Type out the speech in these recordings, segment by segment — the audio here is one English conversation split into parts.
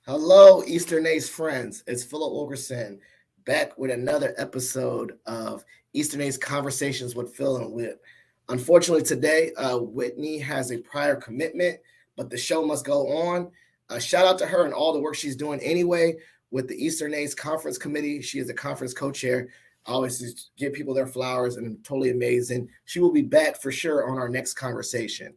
Hello, Eastern Ace friends. It's Philip Wilkerson back with another episode of Eastern Ace Conversations with Phil and Whit. Unfortunately, today, Whitney has a prior commitment, but the show must go on. Shout out to her and all the work she's doing anyway with the Eastern Ace Conference Committee. She is the conference co-chair. I always just give people their flowers and totally amazing. She will be back for sure on our next conversation.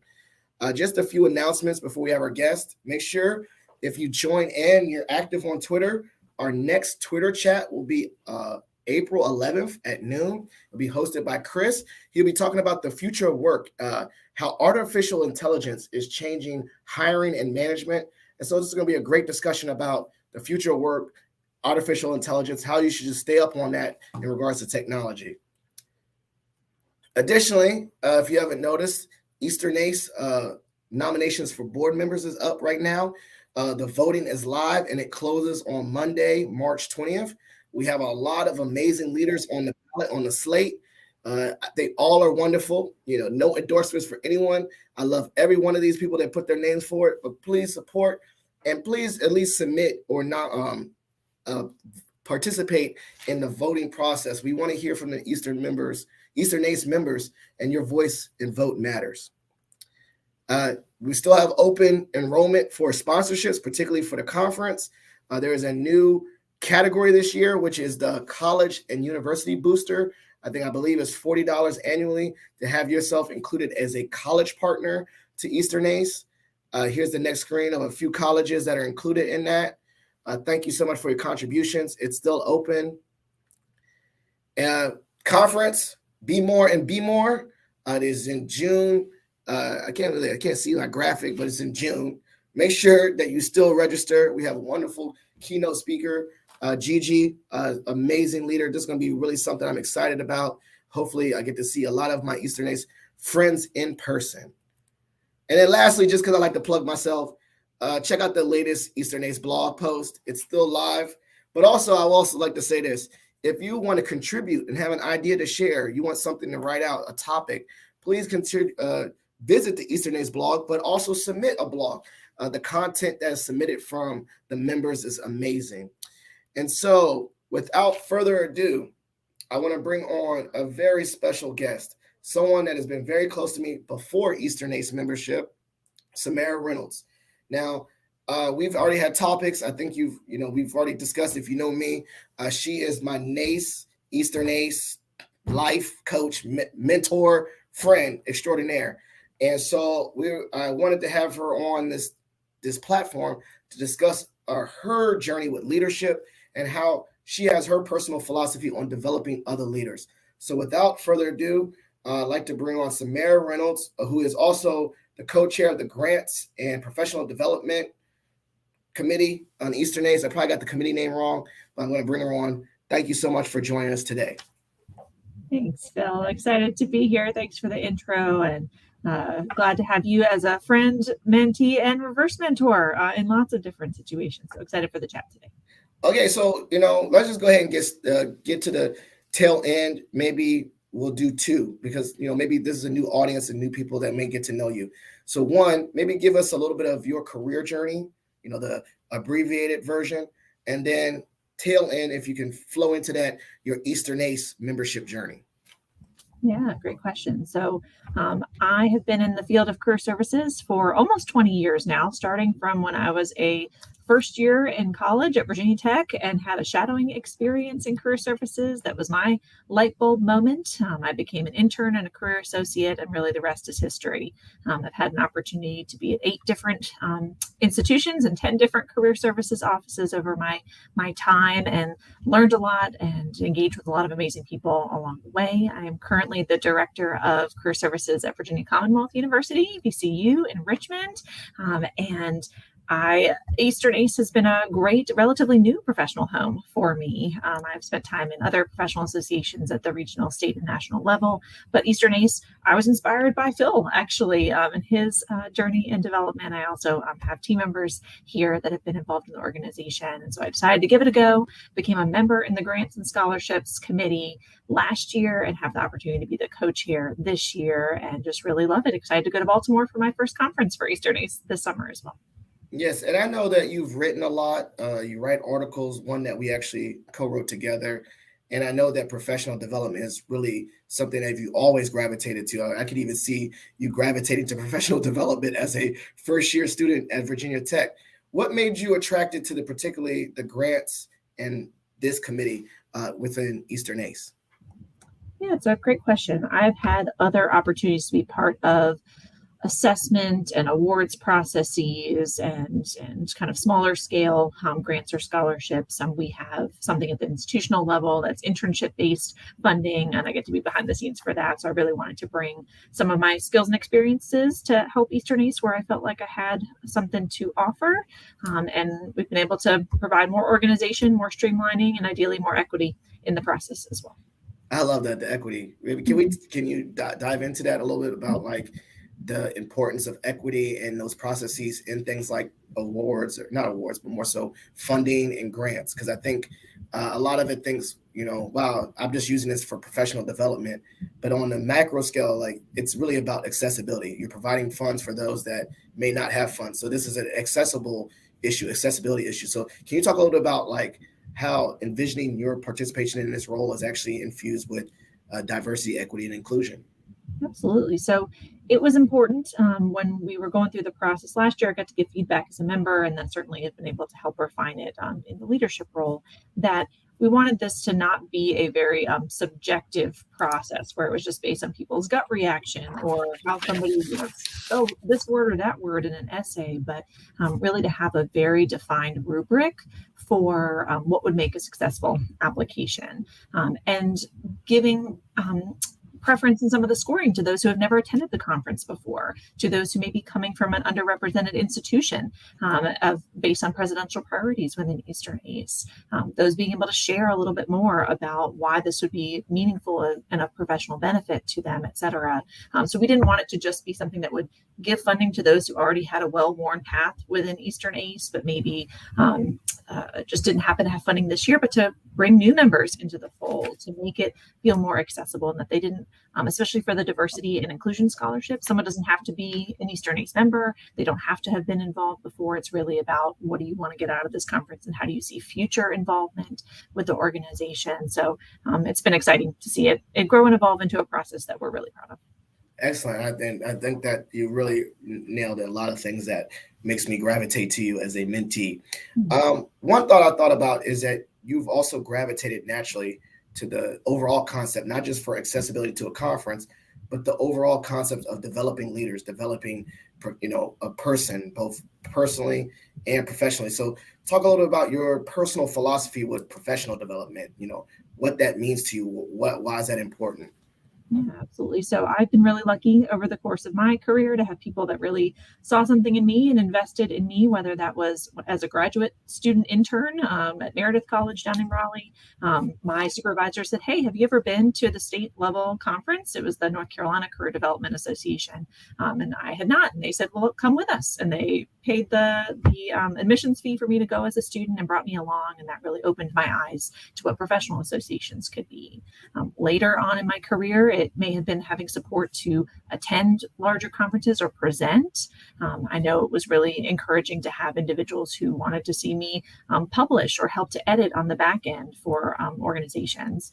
Just a few announcements before we have our guest. Make sure if you join in, you're active on Twitter. Our next Twitter chat will be April 11th at noon. It'll be hosted by Chris. He'll be talking about the future of work, how artificial intelligence is changing hiring and management. And so this is going to be a great discussion about the future of work, artificial intelligence, how you should just stay up on that in regards to technology. Additionally, if you haven't noticed, Eastern Ace nominations for board members is up right now. The voting is live and it closes on Monday, March 20th. We have a lot of amazing leaders on the ballot, on the slate. They all are wonderful. No endorsements for anyone. I love every one of these people that put their names forward, but please support and please at least submit or not participate in the voting process. We want to hear from the Eastern Ace members, and your voice and vote matters. We still have open enrollment for sponsorships, particularly for the conference. There is a new category this year, which is the college and university booster. I believe it's $40 annually to have yourself included as a college partner to Eastern Ace. Here's the next screen of a few colleges that are included in that. Thank you so much for your contributions. It's still open. Conference, Be More and Be More. It is in June. I can't see my graphic, but it's in June. Make sure that you still register. We have a wonderful keynote speaker, Gigi, amazing leader. This is going to be really something I'm excited about. Hopefully, I get to see a lot of my Eastern Ace friends in person. And then lastly, just because I like to plug myself, check out the latest Eastern Ace blog post. It's still live. But also, I would also like to say this. If you want to contribute and have an idea to share, you want something to write out, a topic, please visit the Eastern Ace blog, but also submit a blog. The content that is submitted from the members is amazing. And so without further ado, I want to bring on a very special guest, someone that has been very close to me before Eastern Ace membership, Samara Reynolds. Now, we've already had topics. I think we've already discussed, if you know me, she is my NACE, Eastern Ace life coach, mentor, friend extraordinaire. And so I wanted to have her on this platform to discuss her journey with leadership and how she has her personal philosophy on developing other leaders. So without further ado, I'd like to bring on Samara Reynolds, who is also the co-chair of the Grants and Professional Development Committee on Eastern Ace. I probably got the committee name wrong, but I'm going to bring her on. Thank you so much for joining us today. Thanks, Phil. Excited to be here. Thanks for the intro, and glad to have you as a friend, mentee, and reverse mentor in lots of different situations. So excited for the chat today. Okay, so let's just go ahead and get to the tail end. Maybe we'll do two because maybe this is a new audience and new people that may get to know you. So one, maybe give us a little bit of your career journey, the abbreviated version, and then tail end, if you can flow into that, your Eastern Ace membership journey. Yeah, great question. So I have been in the field of career services for almost 20 years now, starting from when I was a first year in college at Virginia Tech and had a shadowing experience in career services. That was my light bulb moment. I became an intern and a career associate, and really the rest is history. I've had an opportunity to be at 8 different institutions and 10 different career services offices over my time, and learned a lot and engaged with a lot of amazing people along the way. I am currently the director of career services at Virginia Commonwealth University, VCU in Richmond, and Eastern Ace has been a great, relatively new professional home for me. I've spent time in other professional associations at the regional, state, and national level. But Eastern Ace, I was inspired by Phil, actually, in his journey and development. I also have team members here that have been involved in the organization. And so I decided to give it a go, became a member in the Grants and Scholarships Committee last year, and have the opportunity to be the co-chair this year, and just really love it. Excited to go to Baltimore for my first conference for Eastern Ace this summer as well. Yes, and I know that you've written a lot. You write articles, one that we actually co-wrote together. And I know that professional development is really something that you always gravitated to. I could even see you gravitating to professional development as a first year student at Virginia Tech. What made you attracted to particularly the grants and this committee within Eastern ACE? Yeah, it's a great question. I've had other opportunities to be part of assessment and awards processes and kind of smaller scale grants or scholarships. We have something at the institutional level that's internship based funding, and I get to be behind the scenes for that. So I really wanted to bring some of my skills and experiences to help Eastern ACE where I felt like I had something to offer. And we've been able to provide more organization, more streamlining, and ideally more equity in the process as well. I love that, the equity. Can you dive into that a little bit about like the importance of equity and those processes in things like awards, or not awards, but more so funding and grants? Because I think a lot of it thinks, wow, I'm just using this for professional development. But on the macro scale, like it's really about accessibility. You're providing funds for those that may not have funds. So this is an accessibility issue. So can you talk a little bit about like how envisioning your participation in this role is actually infused with diversity, equity, and inclusion? Absolutely. So it was important when we were going through the process last year. I got to give feedback as a member, and then certainly have been able to help refine it in the leadership role. That we wanted this to not be a very subjective process where it was just based on people's gut reaction or how somebody oh, this word or that word in an essay, but really to have a very defined rubric for what would make a successful application and giving preference in some of the scoring to those who have never attended the conference before, to those who may be coming from an underrepresented institution based on presidential priorities within Eastern ACE. Those being able to share a little bit more about why this would be meaningful and of professional benefit to them, et cetera. So we didn't want it to just be something that would give funding to those who already had a well-worn path within Eastern ACE, but maybe just didn't happen to have funding this year, but to bring new members into the fold, to make it feel more accessible, and that they didn't, especially for the diversity and inclusion scholarship, someone doesn't have to be an Eastern ACE member. They don't have to have been involved before. It's really about what do you want to get out of this conference and how do you see future involvement with the organization. So it's been exciting to see it grow and evolve into a process that we're really proud of. Excellent. I think that you really nailed a lot of things that makes me gravitate to you as a mentee. One thought I thought about is that you've also gravitated naturally to the overall concept, not just for accessibility to a conference, but the overall concept of developing leaders, developing, a person, both personally and professionally. So talk a little about your personal philosophy with professional development, what that means to you. Why is that important? Yeah, absolutely. So I've been really lucky over the course of my career to have people that really saw something in me and invested in me, whether that was as a graduate student intern at Meredith College down in Raleigh. My supervisor said, "Hey, have you ever been to the state level conference?" It was the North Carolina Career Development Association. And I had not. And they said, "Well, come with us." And they paid the admissions fee for me to go as a student and brought me along. And that really opened my eyes to what professional associations could be. Later on in my career, it may have been having support to attend larger conferences or present. I know it was really encouraging to have individuals who wanted to see me publish or help to edit on the back end for organizations.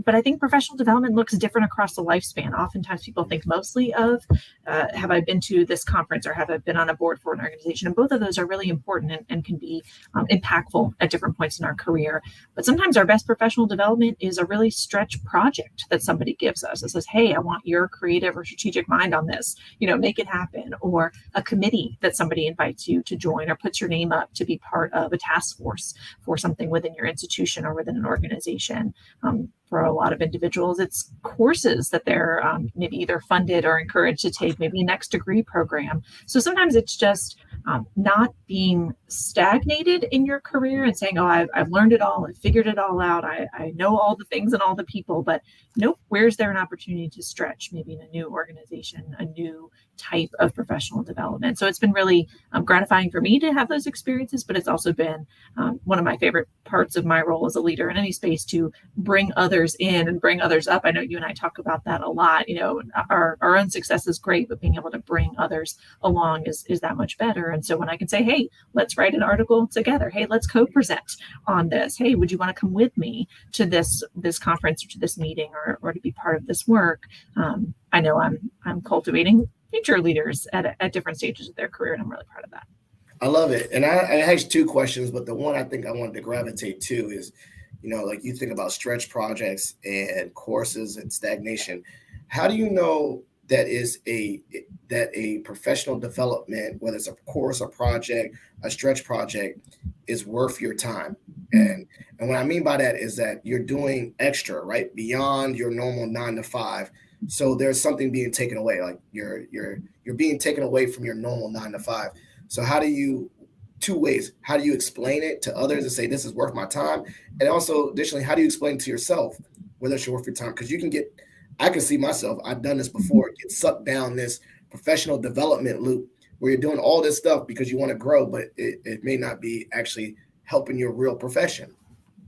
But I think professional development looks different across the lifespan. Oftentimes people think mostly of, have I been to this conference or have I been on a board for an organization? And both of those are really important and can be impactful at different points in our career. But sometimes our best professional development is a really stretch project that somebody gives us. It says, "Hey, I want your creative or strategic mind on this, make it happen." Or a committee that somebody invites you to join or puts your name up to be part of a task force for something within your institution or within an organization. For a lot of individuals, it's courses that they're maybe either funded or encouraged to take, maybe a next degree program. So sometimes it's just not being stagnated in your career and saying, "Oh, I've learned it all, I've figured it all out, I know all the things and all the people," but nope, where's there an opportunity to stretch, maybe in a new organization, a new type of professional development. So it's been really gratifying for me to have those experiences, but it's also been one of my favorite parts of my role as a leader in any space, to bring others in and bring others up. I know you and I talk about that a lot. Our own success is great, but being able to bring others along is that much better. And so when I can say, hey, let's write an article together. Hey, let's co-present on this. Hey, would you want to come with me to this conference or to this meeting, or to be part of this work? I know I'm cultivating future leaders at different stages of their career, and I'm really proud of that. I love it. And I had two questions, but the one I think I wanted to gravitate to is, like you think about stretch projects and courses and stagnation. How do you know that a professional development, whether it's a course, a project, a stretch project, is worth your time? And what I mean by that is that you're doing extra, right, beyond your normal 9 to 5. So there's something being taken away, like you're being taken away from your normal 9 to 5. So two ways, how do you explain it to others and say, this is worth my time? And also, additionally, how do you explain it to yourself whether it's worth your time? Because I can see myself, I've done this before, get sucked down this professional development loop where you're doing all this stuff because you want to grow, but it may not be actually helping your real profession.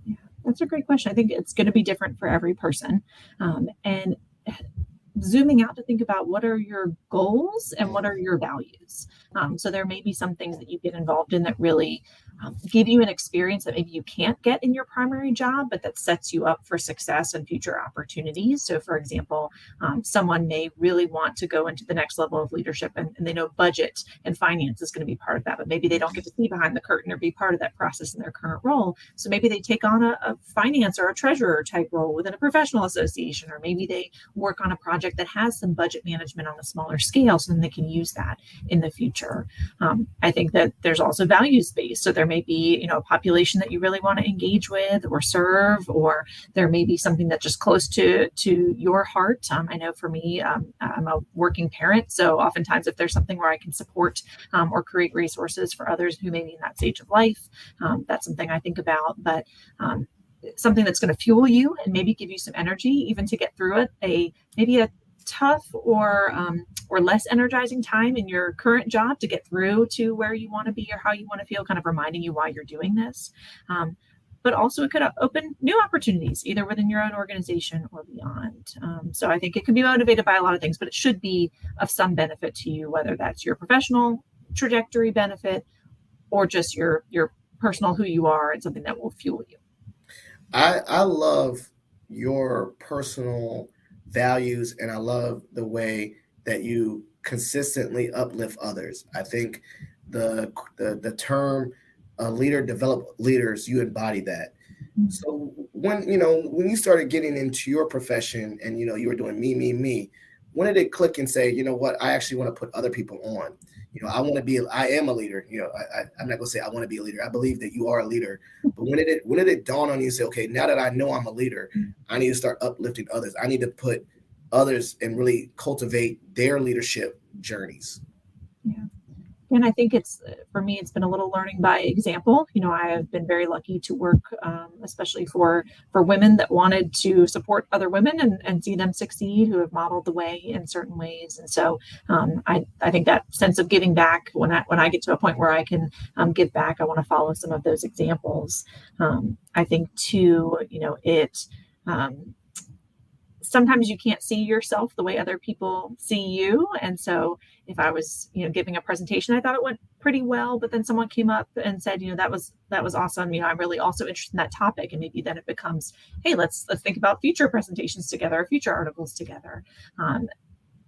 Yeah, that's a great question. I think it's going to be different for every person. And zooming out to think about what are your goals and what are your values. So there may be some things that you get involved in that really give you an experience that maybe you can't get in your primary job, but that sets you up for success and future opportunities. So for example, someone may really want to go into the next level of leadership, and they know budget and finance is going to be part of that, but maybe they don't get to see behind the curtain or be part of that process in their current role. So maybe they take on a finance or a treasurer type role within a professional association, or maybe they work on a project that has some budget management on a smaller scale, so then they can use that in the future. I think that there's also values-based. So there may be, a population that you really want to engage with or serve, or there may be something that's just close to your heart. I know for me, I'm a working parent. So oftentimes if there's something where I can support or create resources for others who may be in that stage of life, that's something I think about. But something that's going to fuel you and maybe give you some energy even to get through it, maybe a tough or less energizing time in your current job to get through to where you want to be or how you want to feel, kind of reminding you why you're doing this. But also it could open new opportunities either within your own organization or beyond. So I think it can be motivated by a lot of things, but it should be of some benefit to you, whether that's your professional trajectory benefit or just your personal who you are and something that will fuel you. I love your personal values, and I love the way that you consistently uplift others. I think the term leader develop leaders, you embody that. So when you started getting into your profession and you were doing me, when did it click and say, you know what, I actually want to put other people on? I am a leader. I'm not gonna say I want to be a leader. I believe that you are a leader. But when did it dawn on you and say, okay, now that I know I'm a leader, I need to start uplifting others. I need to put others and really cultivate their leadership journeys? Yeah. And I think for me, it's been a little learning by example. I have been very lucky to work, especially for women that wanted to support other women and see them succeed, who have modeled the way in certain ways. And so I think that sense of giving back, when I get to a point where I can give back, I want to follow some of those examples. I think too, sometimes you can't see yourself the way other people see you. And so if I was, giving a presentation, I thought it went pretty well, but then someone came up and said, that was awesome. I'm really also interested in that topic. And maybe then it becomes, hey, let's think about future presentations together, future articles together.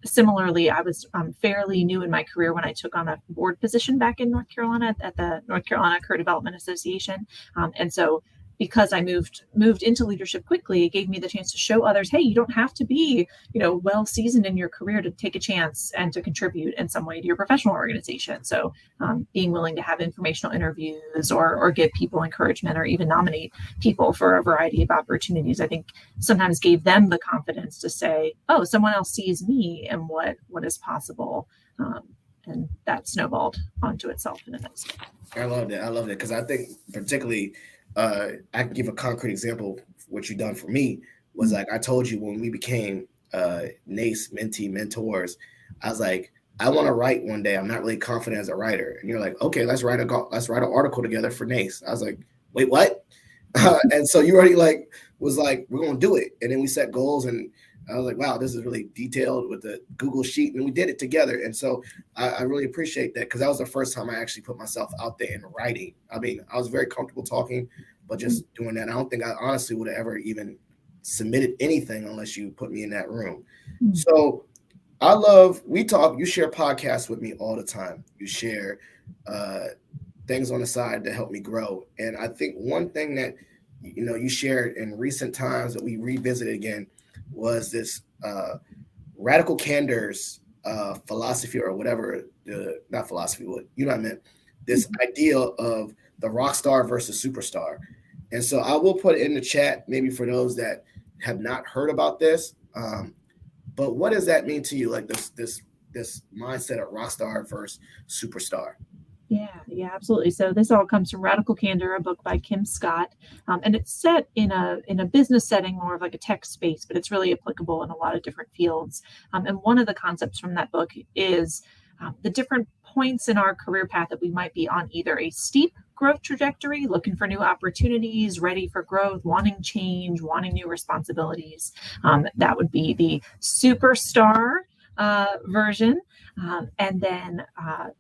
Similarly, I was fairly new in my career when I took on a board position back in North Carolina at the North Carolina Career Development Association. And so because I moved into leadership quickly, it gave me the chance to show others, hey, you don't have to be, well seasoned in your career to take a chance and to contribute in some way to your professional organization. So being willing to have informational interviews or give people encouragement or even nominate people for a variety of opportunities, I think sometimes gave them the confidence to say, oh, someone else sees me and what is possible. And that snowballed onto itself in a nice way. I love that because I think particularly I can give a concrete example. What you've done for me was like I told you when we became NACE mentee mentors, I was like, I want to write one day. I'm not really confident as a writer. And you're like, okay, let's write an article together for NACE. I was like, wait, what? And so you already like was like, we're gonna do it. And then we set goals, and I was like, wow, this is really detailed with the Google sheet, and we did it together. And so I really appreciate that, because that was the first time I actually put myself out there in writing. I mean, I was very comfortable talking, but just doing that, I don't think I honestly would have ever even submitted anything unless you put me in that room. Mm. So you share podcasts with me all the time. You share things on the side to help me grow. And I think one thing that, you shared in recent times that we revisited again was this radical candor's philosophy, or whatever, not philosophy, what, you know what I meant, this idea of the rock star versus superstar. And so I will put it in the chat, maybe for those that have not heard about this. But what does that mean to you? Like this mindset of rock star versus superstar? Yeah, absolutely. So this all comes from Radical Candor, a book by Kim Scott, and it's set in a business setting, more of like a tech space, but it's really applicable in a lot of different fields. And one of the concepts from that book is the different points in our career path that we might be on either a steep growth trajectory, looking for new opportunities, ready for growth, wanting change, wanting new responsibilities. That would be the superstar version. And then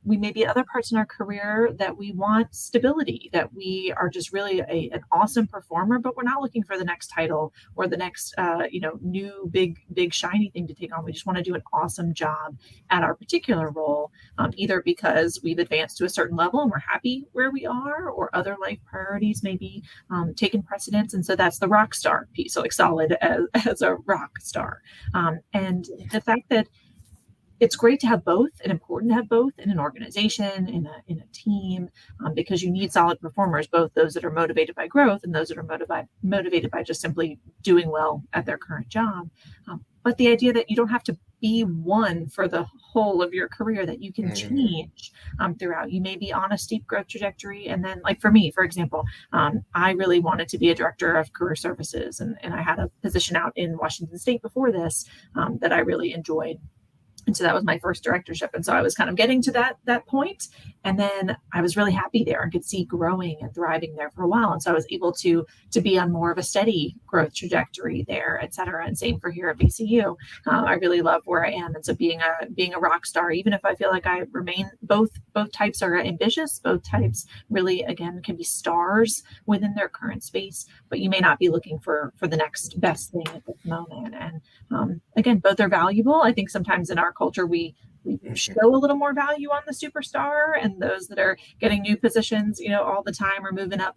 we may be other parts in our career that we want stability, that we are just really an awesome performer, but we're not looking for the next title or the next, new big shiny thing to take on. We just want to do an awesome job at our particular role, either because we've advanced to a certain level and we're happy where we are, or other life priorities may be taking precedence. And so that's the rock star piece, so like solid as a rock star. And the fact that it's great to have both and important to have both in an organization, in a team, because you need solid performers, both those that are motivated by growth and those that are motivated by just simply doing well at their current job. But the idea that you don't have to be one for the whole of your career, that you can change throughout. You may be on a steep growth trajectory. And then, like for me, for example, I really wanted to be a director of career services. And I had a position out in Washington State before this that I really enjoyed. And so that was my first directorship. And so I was kind of getting to that point. And then I was really happy there and could see growing and thriving there for a while. And so I was able to be on more of a steady growth trajectory there, et cetera. And same for here at VCU. I really love where I am. And so being a rock star, even if I feel like I remain, both types are ambitious, both types really, again, can be stars within their current space, but you may not be looking for the next best thing at this moment. And again, both are valuable. I think sometimes in our culture, we show a little more value on the superstar, and those that are getting new positions, all the time, are moving up.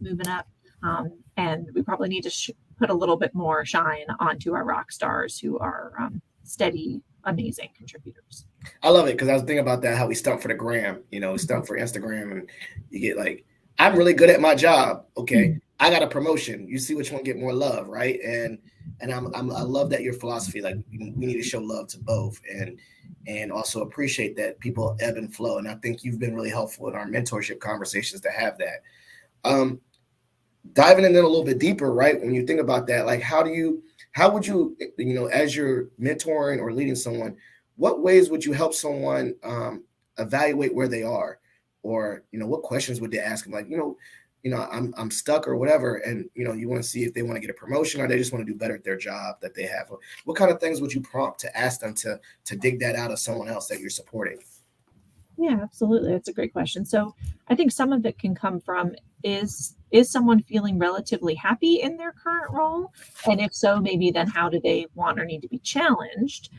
And we probably need to put a little bit more shine onto our rock stars who are steady, amazing contributors. I love it, because I was thinking about that, how we stump for the gram, we stump for Instagram, and you get like, I'm really good at my job. Okay. I got a promotion. You see which one get more love, right? And I love that your philosophy, like we need to show love to both, and also appreciate that people ebb and flow. And I think you've been really helpful in our mentorship conversations to have that. Diving in a little bit deeper, right? When you think about that, like how would you, as you're mentoring or leading someone, what ways would you help someone evaluate where they are? Or, what questions would they ask them? Like, I'm stuck or whatever. And, you want to see if they want to get a promotion, or they just want to do better at their job that they have. What kind of things would you prompt to ask them to dig that out of someone else that you're supporting? Yeah, absolutely. That's a great question. So I think some of it can come from, is someone feeling relatively happy in their current role? And if so, maybe then how do they want or need to be challenged?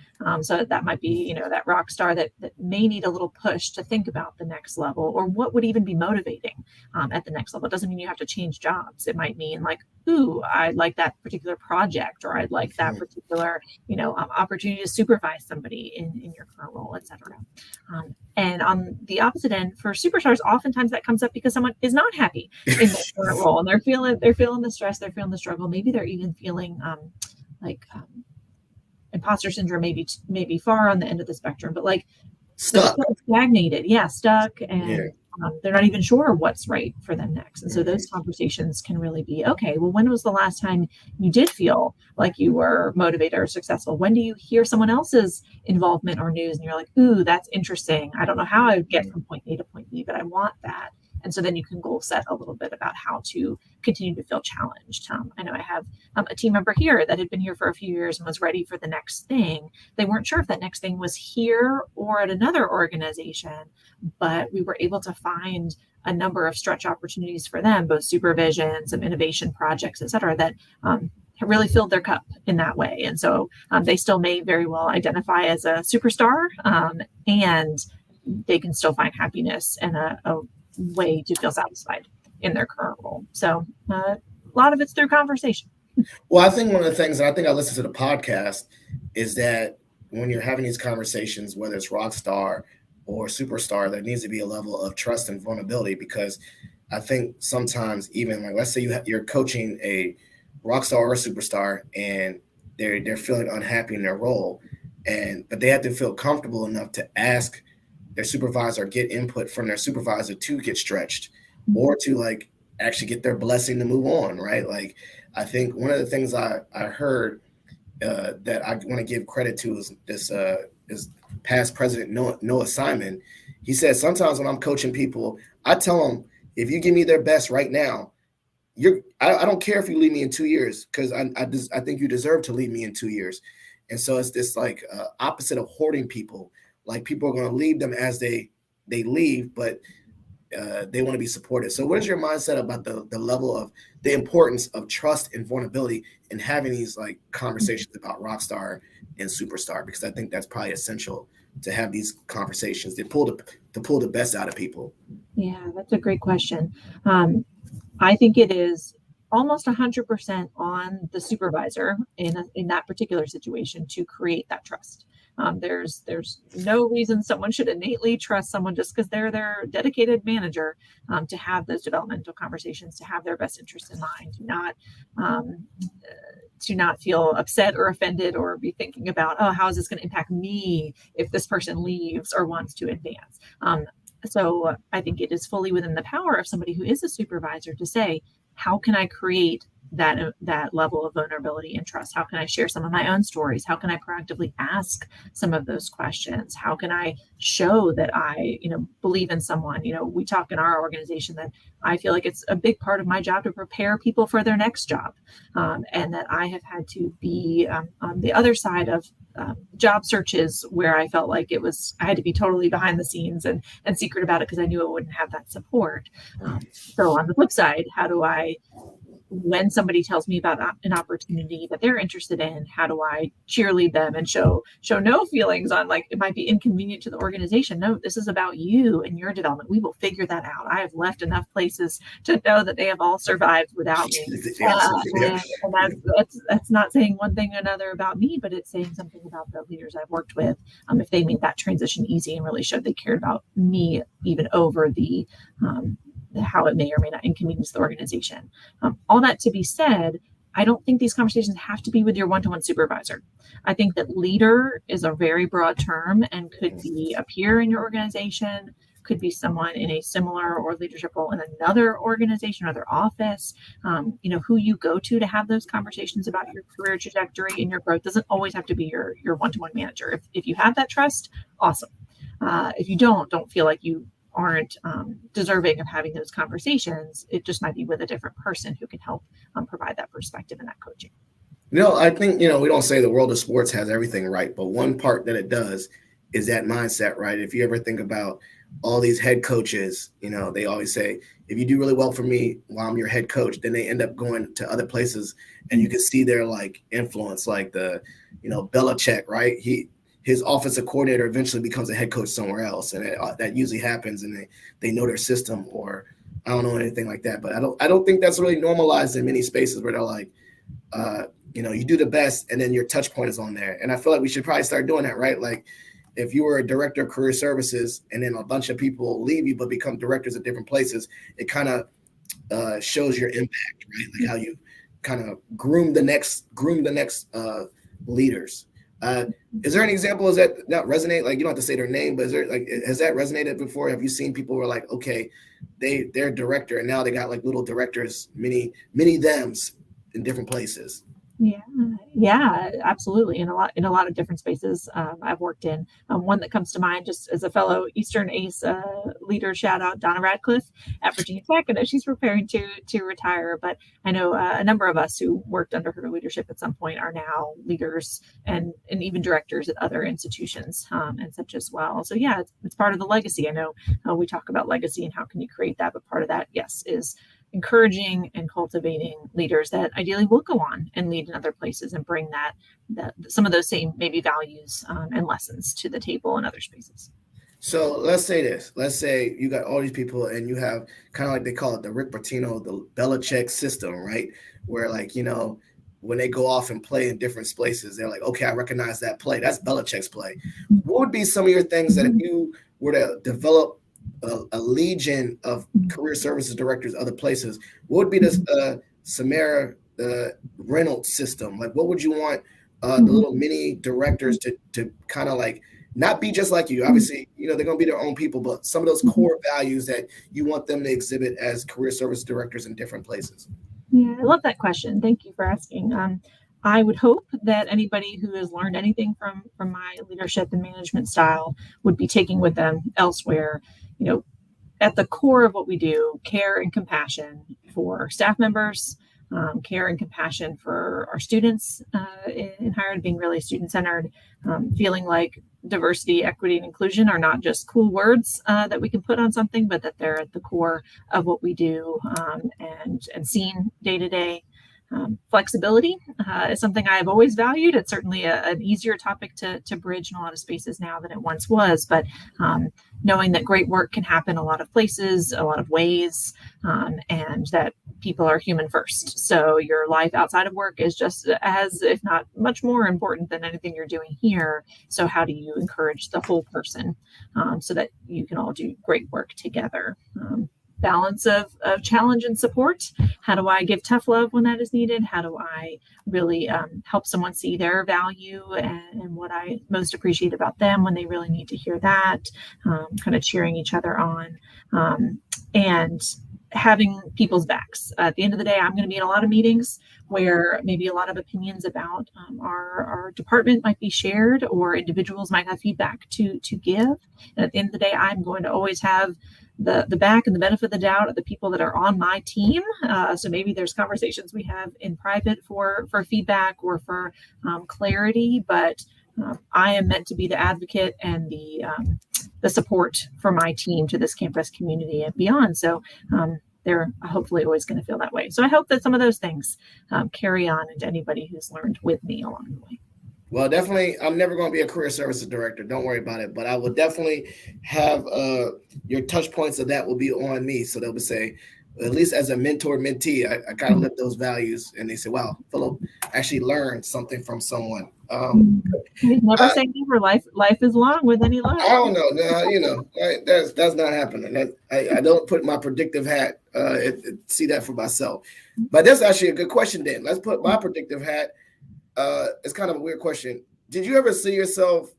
So that might be, that rock star that may need a little push to think about the next level, or what would even be motivating at the next level. It doesn't mean you have to change jobs. It might mean like, ooh, I like that particular project, or I'd like that particular, opportunity to supervise somebody in your current role, et cetera. And on the opposite end, for superstars, oftentimes that comes up because someone is not happy in their current role, and they're feeling the stress, they're feeling the struggle. Maybe they're even feeling imposter syndrome, maybe far on the end of the spectrum, but like stuck, stagnated, stuck, and they're not even sure what's right for them next. And so those conversations can really be, okay, well, when was the last time you did feel like you were motivated or successful? When do you hear someone else's involvement or news and you're like, ooh, that's interesting. I don't know how I would get from point A to point B, but I want that. And so then you can goal set a little bit about how to continue to feel challenged. I know I have a team member here that had been here for a few years and was ready for the next thing. They weren't sure if that next thing was here or at another organization, but we were able to find a number of stretch opportunities for them, both supervision, some innovation projects, et cetera, that have really filled their cup in that way. And so they still may very well identify as a superstar, and they can still find happiness and a way to feel satisfied in their current role. So a lot of it's through conversation. Well, I think one of the things, and I think I listened to the podcast, is that when you're having these conversations, whether it's rock star or superstar, there needs to be a level of trust and vulnerability, because I think sometimes even like, let's say you're coaching a rock star or a superstar and they're feeling unhappy in their role, but they have to feel comfortable enough to ask their supervisor, get input from their supervisor to get stretched or to like actually get their blessing to move on, right? Like, I think one of the things I heard that I want to give credit to is this past president Noah Simon. He said sometimes when I'm coaching people, I tell them, if you give me their best right now, I don't care if you leave me in 2 years, because I think you deserve to leave me in 2 years. And so it's this like opposite of hoarding people. Like, people are going to leave them as they leave, but they want to be supported. So what is your mindset about the level of the importance of trust and vulnerability in having these like conversations about rock star and superstar? Because I think that's probably essential to have these conversations to pull the best out of people. Yeah, that's a great question. I think it is almost 100% on the supervisor in that particular situation to create that trust. There's no reason someone should innately trust someone just because they're their dedicated manager, to have those developmental conversations, to have their best interest in mind, to not feel upset or offended or be thinking about, oh, how is this going to impact me if this person leaves or wants to advance. So I think it is fully within the power of somebody who is a supervisor to say, how can I create that level of vulnerability and trust? How can I share some of my own stories? How can I proactively ask some of those questions? How can I show that I, believe in someone? We talk in our organization that I feel like it's a big part of my job to prepare people for their next job, and that I have had to be on the other side of job searches where I felt like I had to be totally behind the scenes and secret about it because I knew I wouldn't have that support. So on the flip side, how do I, when somebody tells me about an opportunity that they're interested in, how do I cheerlead them and show no feelings on like, it might be inconvenient to the organization. No, this is about you and your development. We will figure that out. I have left enough places to know that they have all survived without me. And that's not saying one thing or another about me, but it's saying something about the leaders I've worked with. If they made that transition easy and really showed they cared about me, even over the how it may or may not inconvenience the organization. All that to be said, I don't think these conversations have to be with your one-to-one supervisor. I think that leader is a very broad term and could be a peer in your organization, could be someone in a similar or leadership role in another organization or other office. Who you go to have those conversations about your career trajectory and your growth doesn't always have to be your one-to-one manager. If you have that trust, awesome. If you don't feel like you aren't deserving of having those conversations, it just might be with a different person who can help provide that perspective and that coaching. I think, we don't say the world of sports has everything right, but one part that it does is that mindset, right? If you ever think about all these head coaches, they always say, if you do really well for me while I'm your head coach, then they end up going to other places and you can see their like influence, like the, Belichick, right? His offensive coordinator eventually becomes a head coach somewhere else. And that usually happens, and they know their system, or I don't know anything like that. But I don't think that's really normalized in many spaces where they're like, you do the best and then your touch point is on there. And I feel like we should probably start doing that, right? Like, if you were a director of career services and then a bunch of people leave you but become directors at different places, it kind of shows your impact, right? Like how you kind of groom the next leaders. Is there any examples that not resonate? Like, you don't have to say their name, but is there, like, has that resonated before? Have you seen people who are like, okay, they're director and now they got like little directors, mini thems in different places? Yeah, yeah, absolutely. In a lot of different spaces I've worked in. One that comes to mind, just as a fellow Eastern ACE leader, shout out Donna Radcliffe at Virginia Tech. I know she's preparing to retire, but I know a number of us who worked under her leadership at some point are now leaders and even directors at other institutions and such as well. So yeah, it's part of the legacy. I know we talk about legacy and how can you create that, but part of that, yes, is encouraging and cultivating leaders that ideally will go on and lead in other places and bring that some of those same maybe values and lessons to the table in other spaces. So let's say this. Let's say you got all these people and you have kind of like they call it the Rick Pitino, the Belichick system, right? Where like, when they go off and play in different places, they're like, okay, I recognize that play. That's Belichick's play. What would be some of your things that if you were to develop a legion of career services directors other places, what would be this Samara Reynolds system? Like, what would you want the little mini directors to kind of like not be just like you? Obviously, they're going to be their own people, but some of those core values that you want them to exhibit as career service directors in different places. Yeah, I love that question. Thank you for asking. I would hope that anybody who has learned anything from my leadership and management style would be taking with them elsewhere. At the core of what we do, care and compassion for staff members, care and compassion for our students in higher ed, being really student-centered, feeling like diversity, equity, and inclusion are not just cool words that we can put on something, but that they're at the core of what we do and seen day to day. Flexibility is something I've always valued. It's certainly an easier topic to bridge in a lot of spaces now than it once was, but knowing that great work can happen a lot of places, a lot of ways, and that people are human first. So your life outside of work is just as, if not much more important than anything you're doing here. So how do you encourage the whole person so that you can all do great work together? Balance of challenge and support. How do I give tough love when that is needed? How do I really help someone see their value and what I most appreciate about them when they really need to hear that? Kind of cheering each other on and having people's backs. At the end of the day, I'm going to be in a lot of meetings where maybe a lot of opinions about our department might be shared, or individuals might have feedback to give. And at the end of the day, I'm going to always have the back and the benefit of the doubt of the people that are on my team. So maybe there's conversations we have in private for feedback or for clarity, but I am meant to be the advocate and the support for my team to this campus community and beyond. So they're hopefully always going to feel that way. So I hope that some of those things carry on into anybody who's learned with me along the way. Well, definitely, I'm never going to be a career services director. Don't worry about it. But I will definitely have your touch points of that will be on me. So they'll be say, at least as a mentor mentee, I kind of live those values. And they say, wow, Philip actually learned something from someone. Never say never. Life is long with any luck. I don't know. No, that's not happening. I don't put my predictive hat, see that for myself. But that's actually a good question then. Let's put my predictive hat. It's kind of a weird question. Did you ever see yourself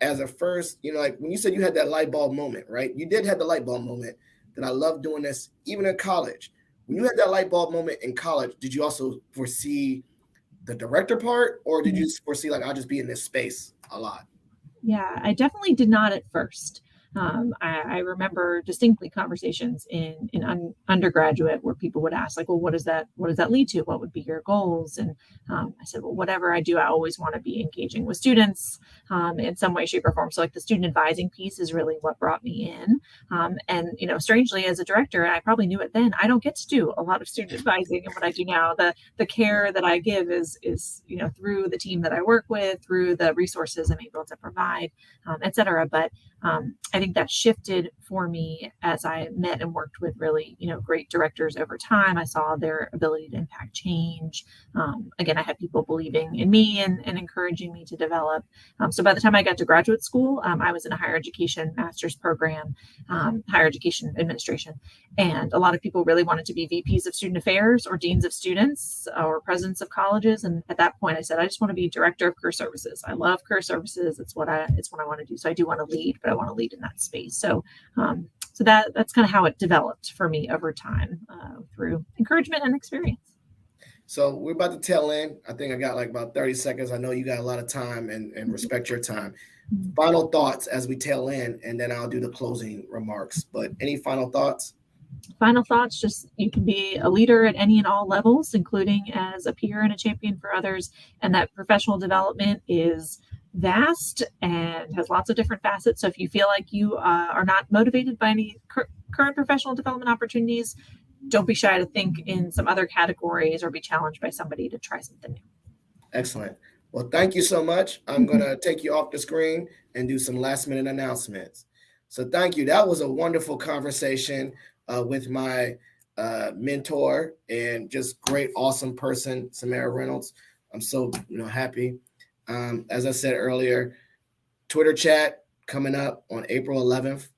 as a first, like when you said you had that light bulb moment, right? You did have the light bulb moment that I love doing this, even in college. When you had that light bulb moment in college, did you also foresee the director part, or did you foresee like I'll just be in this space a lot? Yeah, I definitely did not at first. I remember distinctly conversations in undergraduate where people would ask, like, well, what does that lead to? What would be your goals? And I said, well, whatever I do, I always want to be engaging with students in some way, shape, or form. So like the student advising piece is really what brought me in. And strangely, as a director, I probably knew it then, I don't get to do a lot of student advising in what I do now. The care that I give is through the team that I work with, through the resources I'm able to provide, et cetera. But I think that shifted for me as I met and worked with really, great directors over time. I saw their ability to impact change. Again, I had people believing in me and encouraging me to develop. So by the time I got to graduate school, I was in a higher education master's program, higher education administration. And a lot of people really wanted to be VPs of student affairs or deans of students or presidents of colleges. And at that point, I said, I just want to be director of career services. I love career services. It's what I want to do. So I do want to lead, but I want to lead in that space. So that's kind of how it developed for me over time through encouragement and experience. So we're about to tail in. I think I got like about 30 seconds. I know you got a lot of time and respect your time. Final thoughts as we tail in, and then I'll do the closing remarks. But any final thoughts? Final thoughts, just you can be a leader at any and all levels, including as a peer and a champion for others. And that professional development is vast and has lots of different facets. So if you feel like you are not motivated by any current professional development opportunities, don't be shy to think in some other categories or be challenged by somebody to try something new. Excellent. Well, thank you so much. I'm going to take you off the screen and do some last minute announcements. So thank you. That was a wonderful conversation with my mentor and just great, awesome person, Samara Reynolds. I'm so happy. As I said earlier, Twitter chat coming up on April 11th.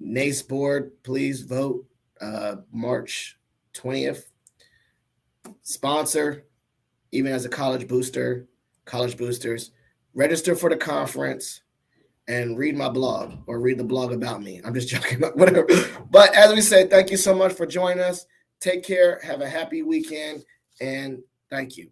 NACE board, please vote March 20th. Sponsor, even as a college boosters, register for the conference and read my blog or read the blog about me. I'm just joking, whatever. But as we say, thank you so much for joining us. Take care. Have a happy weekend. And thank you.